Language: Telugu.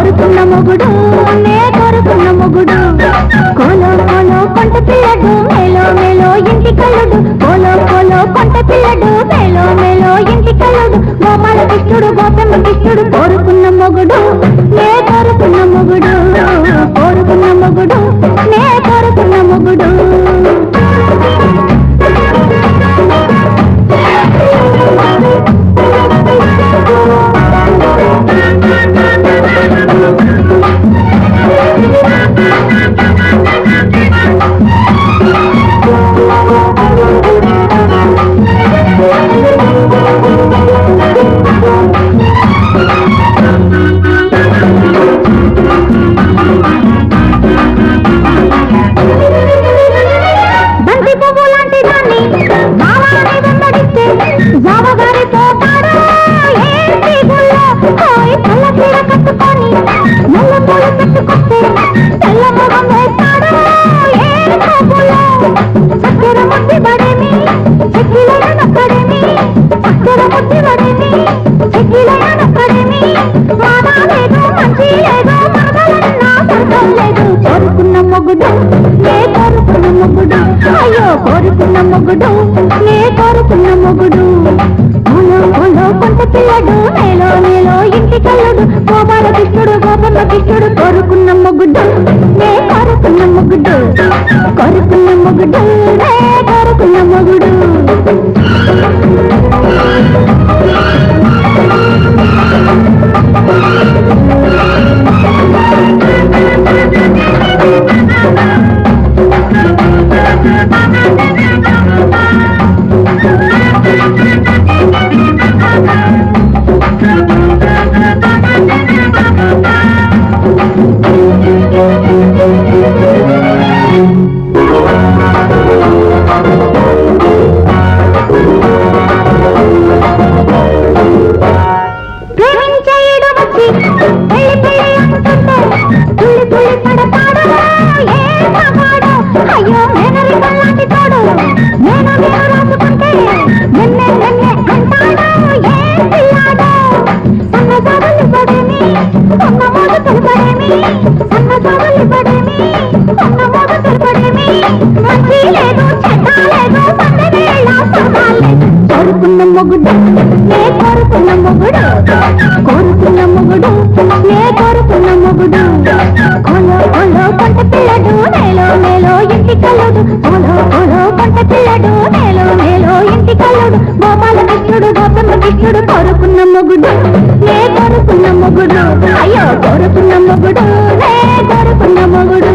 కోరుకున్న మొగుడు నే కోరుకున్న మొగుడు కోలో కోలో కొంట పిల్లడు మేలో మేలో ఇంటి కల్లుడు కోలో కోలో కొంట పిల్లడు మేలో మేలో ఇంటి కల్లుడు గోపాల కృష్ణుడు గోపమ్మ కృష్ణుడు కోరుకున్న మొగుడు నే కోరుకున్న మొగుడు కోరుకున్న మొగుడు నే కోరుకున్న మొగుడు అయ్యో కోరుకున్న మొగుడు నే కోరుకున్న మొగుడు కోలో కోలో కొంట పిల్లడు మేలో మేలో ఇంటి కల్లుడు గోపాల కృష్ణుడు గోపమ్మ కృష్ణుడు కోరుకున్న మొగుడు నే కోరుకున్న మొగుడు కోరుకున్న మొగుడు నే కోరుకున్న మొగుడు కోరుకున్న మొగుడు నే కోరుకున్న మొగుడు కోరుకున్న మొగుడు నే కోరుకున్న మొగుడు కోలో కోలో కొంట పిల్లడు మేలో మేలో ఇంటి కల్లుడు కోలో కోలో కొంట పిల్లడు మేలో మేలో ఇంటి కల్లుడు గోపాల కృష్ణుడు గోపమ్మ కృష్ణుడు కోరుకున్న మొగుడు నే కోరుకున్న మొగుడు అయ్యో కోరుకున్న మొగుడు నే కోరుకున్న మొగుడు